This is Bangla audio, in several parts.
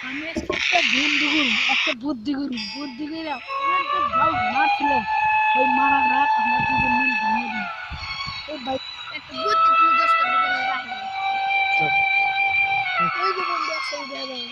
আমি একটা বুদ্ধি করু মারছিল ওই মারা রাত আমরা দুজন মিল ভেঙে দিই ওই ভাই একটা বুদ্ধি করে দশটা দুজনে রাখে ওই যে বন্ধু সেই জায়গায়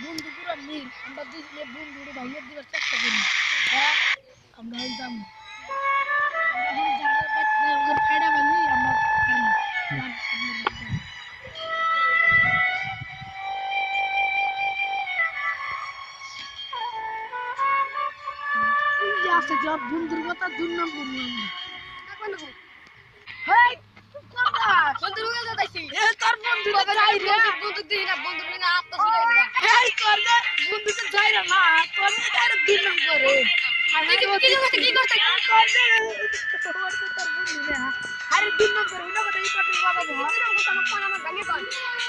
বন্ধু পুরা মিল আমরা দুজনে বন্ধুরে ভাইয়া দিবার চেষ্টা করি আমরা যাম ফায়দা পাইলে আমরা আছে জব বন্ধুর কথা 2 নম্বর বন্ধুর কথা দাইছি এ তোর বন্ধু যাই রে বন্ধু দিই না বন্ধু না আত্মা ছুড়াই দিবা এই তোর বন্ধুকে যাই না তোর তার 2 নম্বরে আমি কি করতে তোর বন্ধু না আরে 2 নম্বরে না কথা এই কথা বাবা আমার আমার ভাঙে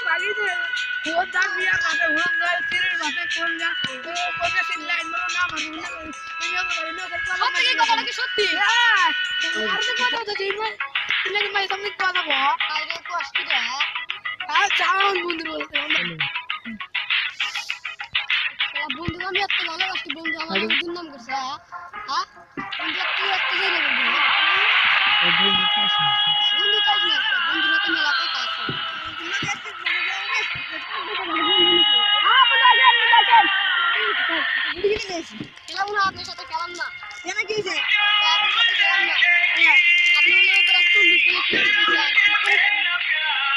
পালি দে ও দা বিয়া কাছে হুন যায় চিরের মাঝে কোন যা কোন সিন লাইন মরো না মারু না সত্যি কথাটা কি সত্যি হ্যাঁ আর তো কথা তো দিই না ইলাকে মাই সামনে কথা বল কালকে কষ্ট দে আর যাও বন্ধু বলতে বন্ধু আমি এত ভালো আছি বন্ধু আমার দুর্নাম করছে হ্যাঁ বন্ধু তুই এত জানি বন্ধু বন্ধু কাজ না বন্ধু তো মেলা কথা আছে খেলাম না আপনার সাথে খেলাম না কেন কি হয়েছে আপনার সাথে খেলাম না আপনি হলে ওপর একটু লিখে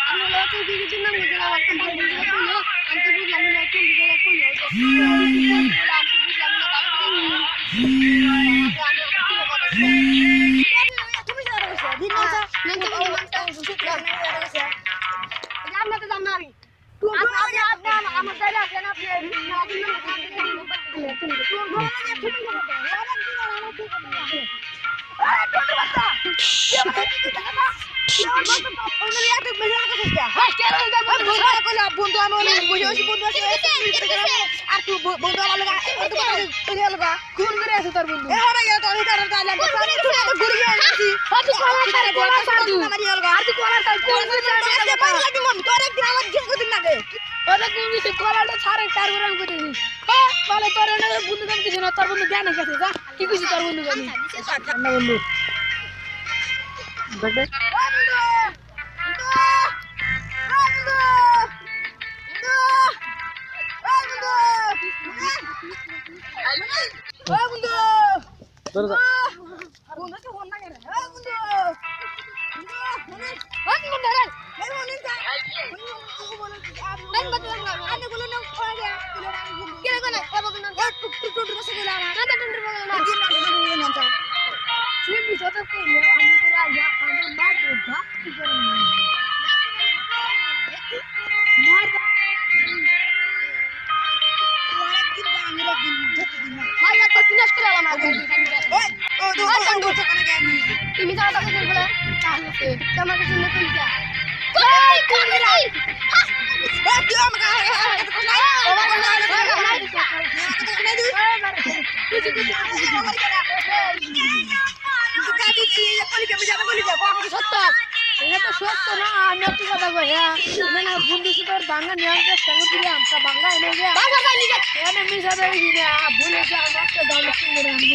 আমি হলে একটু দিন নাম বুঝলাম আমার তো বন্ধু কইলো আমি তো বুঝলাম না একটু লিখে কইলো আমি তো বুঝলাম না ভালো তুমি জানো কইছো দিন না নেন তো জান্নাতে যাম না আমি আমার দাদা আছে না কলাটা ছাড়ে তার উপর আমি করে দিই বলে তোর বন্ধু কাম কিছু না তোর বন্ধু জ্ঞান গেছে যা কি কইছি তোর বন্ধু কাম না বন্ধু দেখবে তুমি যাও তাকে বলে তোমাকে জন্য কই যা কই কোন লাই তুই আমাকে সত্য না আমি একটু কথা কই মানে বন্ধু সুতোর বাংলা নিয়ম চেষ্টা করছিলাম আমটা বাংলা এনে গিয়ে বাংলা খালি এনে মিশা দেই না ভুলে যা আমাকে দাও সুন্দর আমি